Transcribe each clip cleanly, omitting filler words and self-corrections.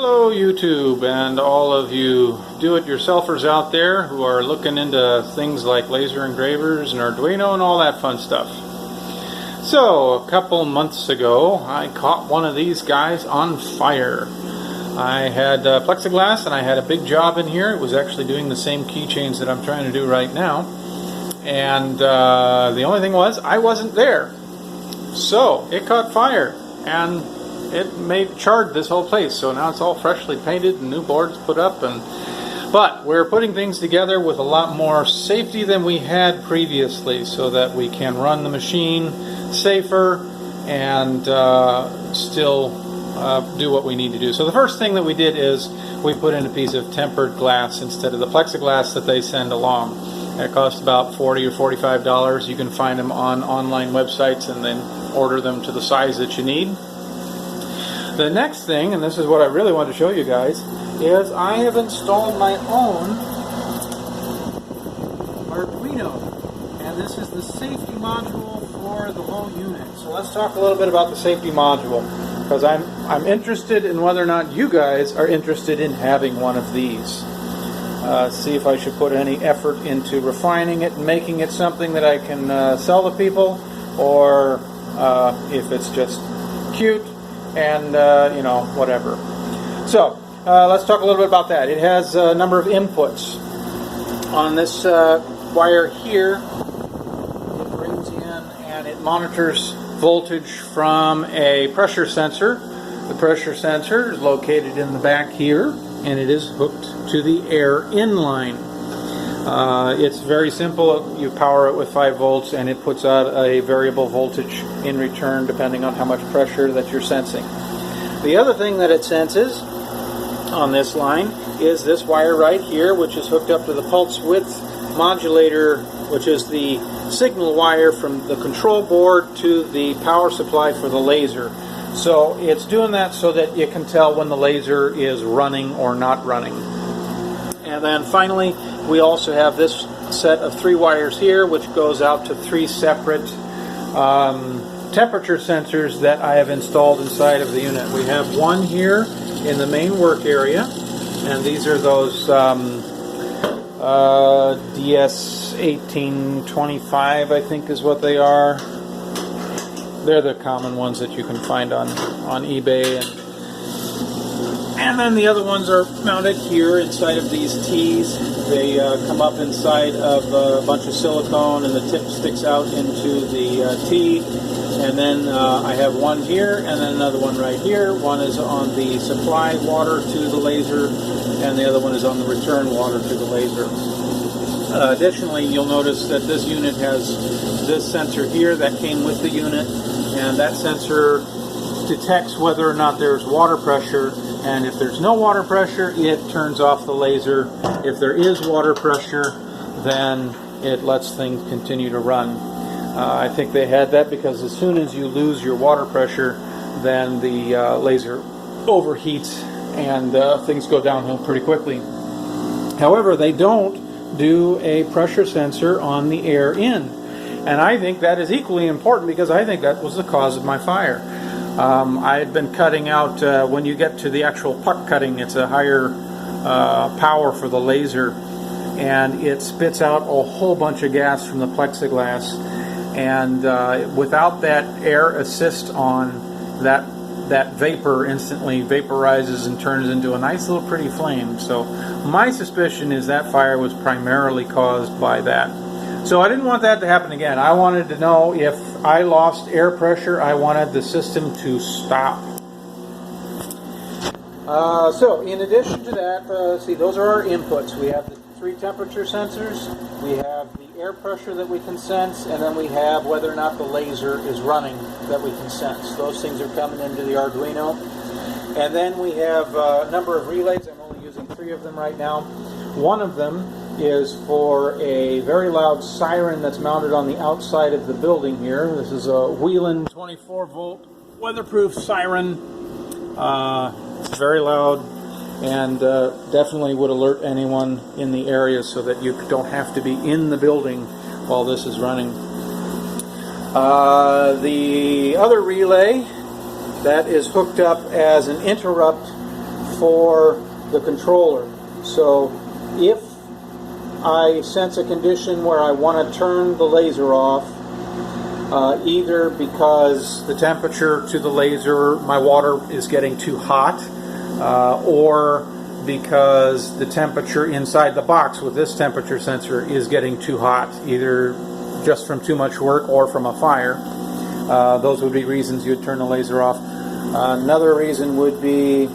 Hello YouTube and all of you do-it-yourselfers out there who are looking into things like laser engravers and Arduino and all that fun stuff. So a couple months ago I caught one of these guys on fire. I had plexiglass and I had a big job in here. It was actually doing the same keychains that I'm trying to do right now, and the only thing was I wasn't there. So it caught fire and it charred this whole place, so now it's all freshly painted and new boards put up, but we're putting things together with a lot more safety than we had previously so that we can run the machine safer and still do what we need to do. So the first thing that we did is we put in a piece of tempered glass instead of the plexiglass that they send along. It costs about $40 or $45. You can find them on online websites and then order them to the size that you need. The next thing, and this is what I really want to show you guys, is I have installed my own Arduino, and this is the safety module for the whole unit. So let's talk a little bit about the safety module, because I'm interested in whether or not you guys are interested in having one of these. See if I should put any effort into refining it and making it something that I can sell to people, or if it's just cute and you know, whatever. So let's talk a little bit about that. It has a number of inputs. On this wire here, it brings in and it monitors voltage from a pressure sensor. The pressure sensor is located in the back here, and it is hooked to the air inline. It's very simple. You power it with 5 volts and it puts out a variable voltage in return depending on how much pressure that you're sensing. The other thing that it senses on this line is this wire right here, which is hooked up to the pulse width modulator, which is the signal wire from the control board to the power supply for the laser. So it's doing that so that you can tell when the laser is running or not running. And then finally, we also have this set of 3 wires here, which goes out to 3 separate temperature sensors that I have installed inside of the unit. We have one here in the main work area, and these are those DS1825, I think is what they are. They're the common ones that you can find on eBay. And then the other ones are mounted here inside of these T's. They come up inside of a bunch of silicone, and the tip sticks out into the T. And then I have one here, and then another one right here. One is on the supply water to the laser, and the other one is on the return water to the laser. Additionally, you'll notice that this unit has this sensor here that came with the unit, and that sensor detects whether or not there's water pressure, and if there's no water pressure, it turns off the laser. If there is water pressure, then it lets things continue to run. I think they had that because as soon as you lose your water pressure, then the laser overheats and things go downhill pretty quickly. However, they don't do a pressure sensor on the air in, and I think that is equally important because I think that was the cause of my fire. I had been cutting out, when you get to the actual puck cutting, it's a higher power for the laser, and it spits out a whole bunch of gas from the plexiglass, and without that air assist on, that vapor instantly vaporizes and turns into a nice little pretty flame. So my suspicion is that fire was primarily caused by that. So I didn't want that to happen again. I wanted to know if I lost air pressure, I wanted the system to stop. So in addition to that, see, those are our inputs. We have the 3 temperature sensors, we have the air pressure that we can sense, and then we have whether or not the laser is running that we can sense. Those things are coming into the Arduino. And then we have a number of relays. I'm only using 3 of them right now. One of them is for a very loud siren that's mounted on the outside of the building here. This is a Wheelan 24-volt weatherproof siren. It's very loud and definitely would alert anyone in the area so that you don't have to be in the building while this is running. The other relay that is hooked up as an interrupt for the controller. So if I sense a condition where I want to turn the laser off, either because the temperature to the laser, my water is getting too hot, or because the temperature inside the box with this temperature sensor is getting too hot, either just from too much work or from a fire. Those would be reasons you'd turn the laser off. Another reason would be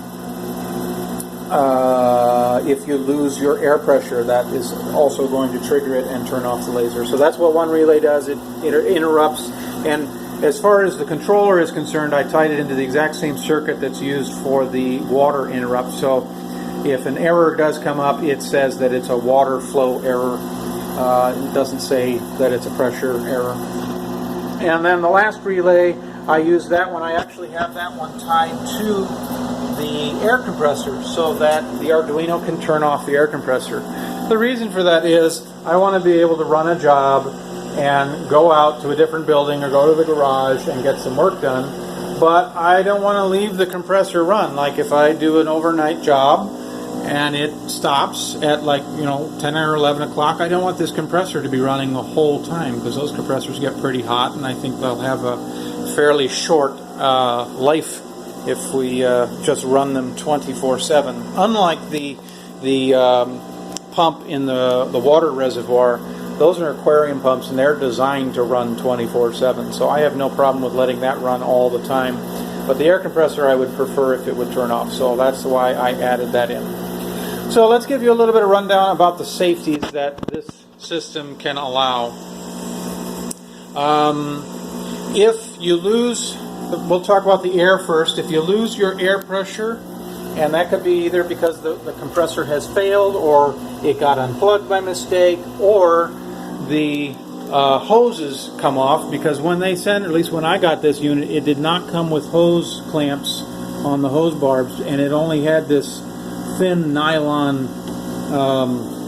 if you lose your air pressure, that is also going to trigger it and turn off the laser. So that's what one relay does. It interrupts. And as far as the controller is concerned, I tied it into the exact same circuit that's used for the water interrupt. So if an error does come up, it says that it's a water flow error. It doesn't say that it's a pressure error. And then the last relay, I use that one. I actually have that one tied to the air compressor so that the Arduino can turn off the air compressor. The reason for that is I want to be able to run a job and go out to a different building or go to the garage and get some work done, but I don't want to leave the compressor run. Like if I do an overnight job and it stops at 10 or 11 o'clock, I don't want this compressor to be running the whole time, because those compressors get pretty hot and I think they'll have a fairly short life if we just run them 24/7. Unlike the pump in the water reservoir, those are aquarium pumps and they're designed to run 24/7. So I have no problem with letting that run all the time. But the air compressor I would prefer if it would turn off. So that's why I added that in. So let's give you a little bit of rundown about the safeties that this system can allow. If you lose, we'll talk about the air first. If you lose your air pressure, and that could be either because the compressor has failed, or it got unplugged by mistake, or the hoses come off, because when they sent, at least when I got this unit, it did not come with hose clamps on the hose barbs, and it only had this thin nylon,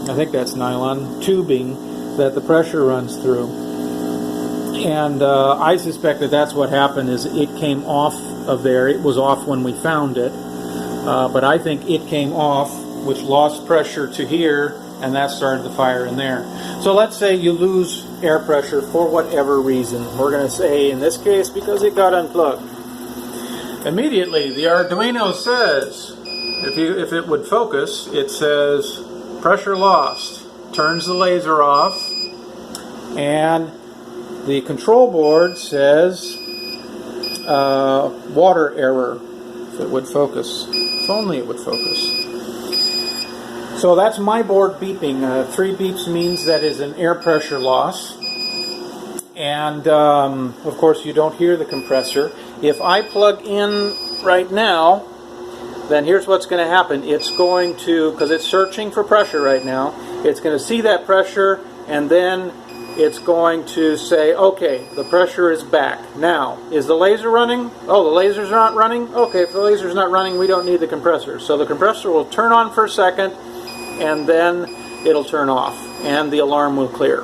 I think that's nylon, tubing that the pressure runs through. And I suspect that that's what happened, is it came off of there. It was off when we found it, but I think it came off, which lost pressure to here, and that started the fire in there. So let's say you lose air pressure for whatever reason. We're going to say, in this case, because it got unplugged. Immediately, the Arduino says, if it would focus, it says pressure lost, turns the laser off, and the control board says water error, if it would focus. If only it would focus. So that's my board beeping. 3 beeps means that is an air pressure loss. And of course you don't hear the compressor. If I plug in right now, then here's what's going to happen. It's going to, because it's searching for pressure right now, it's going to see that pressure, and then it's going to say, okay, the pressure is back. Now, is the laser running? Oh, the laser's not running? Okay, if the laser's not running, we don't need the compressor. So the compressor will turn on for a second, and then it'll turn off, and the alarm will clear.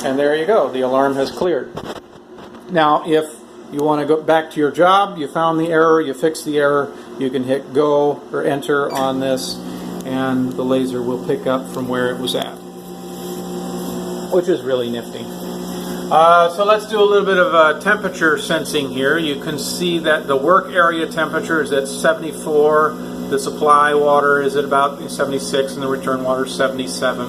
And there you go, the alarm has cleared. Now, if you want to go back to your job, you found the error, you fixed the error, you can hit go or enter on this, and the laser will pick up from where it was at, which is really nifty. So let's do a little bit of temperature sensing here. You can see that the work area temperature is at 74, the supply water is at about 76, and the return water is 77.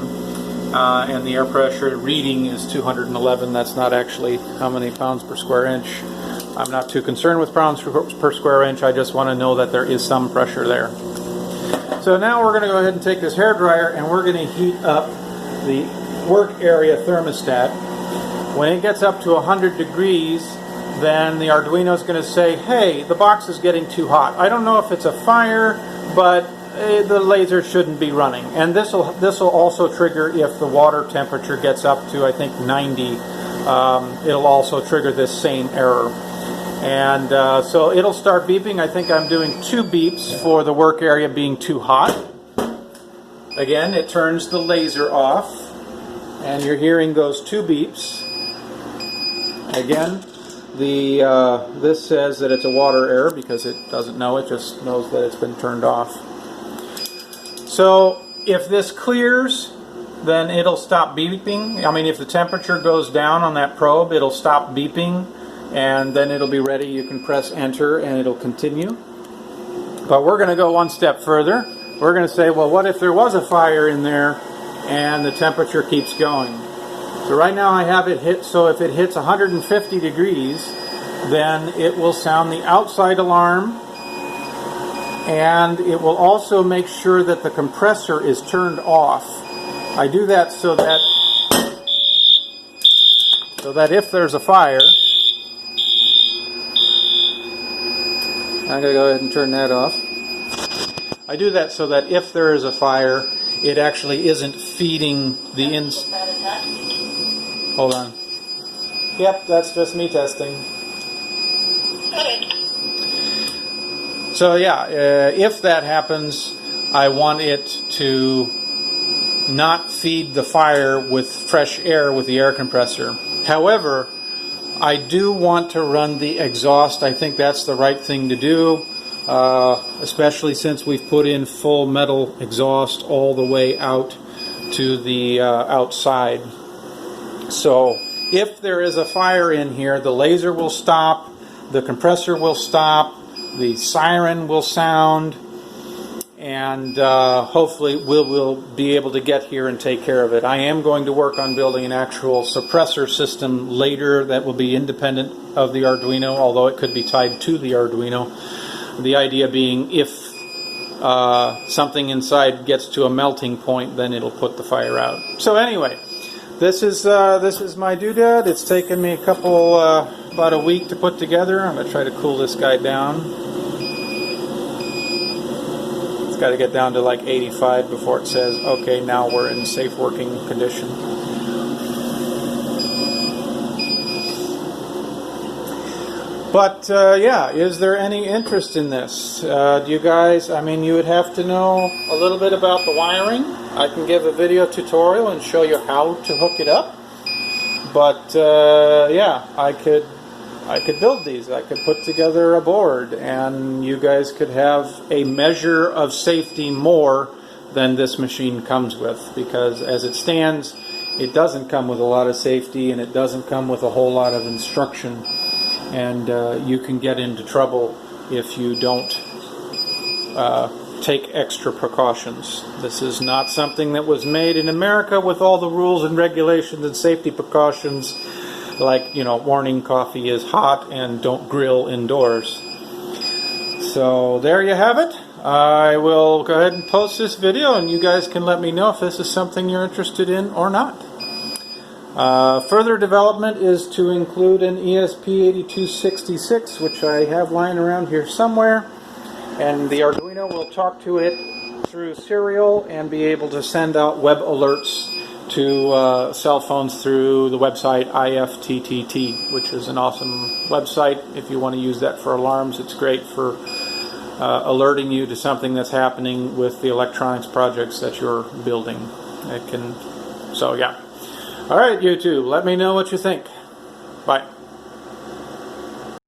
And the air pressure reading is 211. That's not actually how many pounds per square inch. I'm not too concerned with pounds per square inch. I just want to know that there is some pressure there. So now we're going to go ahead and take this hairdryer and we're going to heat up the work area thermostat. When it gets up to 100 degrees, then the Arduino is going to say, hey, the box is getting too hot. I don't know if it's a fire, but the laser shouldn't be running. And this will also trigger if the water temperature gets up to, I think, 90. It'll also trigger this same error. And so it'll start beeping. I think I'm doing 2 beeps for the work area being too hot. Again, it turns the laser off, and you're hearing those 2 beeps. Again, this says that it's a water error because it doesn't know, it just knows that it's been turned off. So if this clears, then it'll stop beeping. I mean, if the temperature goes down on that probe, it'll stop beeping, and then it'll be ready. You can press enter and it'll continue. But we're going to go one step further. We're going to say, well, what if there was a fire in there and the temperature keeps going? So right now I have it hit, so if it hits 150 degrees, then it will sound the outside alarm, and it will also make sure that the compressor is turned off. I do that so that if there's a fire, I'm going to go ahead and turn that off. I do that so that if there is a fire, it actually isn't feeding the Hold on. Yep, that's just me testing. Okay. So yeah, if that happens, I want it to not feed the fire with fresh air with the air compressor. However, I do want to run the exhaust. I think that's the right thing to do, especially since we've put in full metal exhaust all the way out to the outside. So if there is a fire in here, the laser will stop, the compressor will stop, the siren will sound, and hopefully we'll be able to get here and take care of it. I am going to work on building an actual suppressor system later that will be independent of the Arduino, although it could be tied to the Arduino. The idea being if something inside gets to a melting point, then it'll put the fire out. So anyway, this is my doodad. It's taken me about a week to put together. I'm going to try to cool this guy down. Got to get down to like 85 before it says, okay, now we're in safe working condition. But yeah, is there any interest in this? Do you guys, I mean, you would have to know a little bit about the wiring. I can give a video tutorial and show you how to hook it up. But yeah, I could build these. I could put together a board, and you guys could have a measure of safety more than this machine comes with, because as it stands, it doesn't come with a lot of safety, and it doesn't come with a whole lot of instruction, and you can get into trouble if you don't take extra precautions. This is not something that was made in America with all the rules and regulations and safety precautions, like, you know, warning coffee is hot and don't grill indoors. So there you have it. I will go ahead and post this video, and you guys can let me know if this is something you're interested in or not. Further development is to include an ESP8266, which I have lying around here somewhere, and the Arduino will talk to it through serial and be able to send out web alerts to cell phones through the website IFTTT, which is an awesome website. If you want to use that for alarms, it's great for alerting you to something that's happening with the electronics projects that you're building. So yeah. All right, YouTube, let me know what you think. Bye.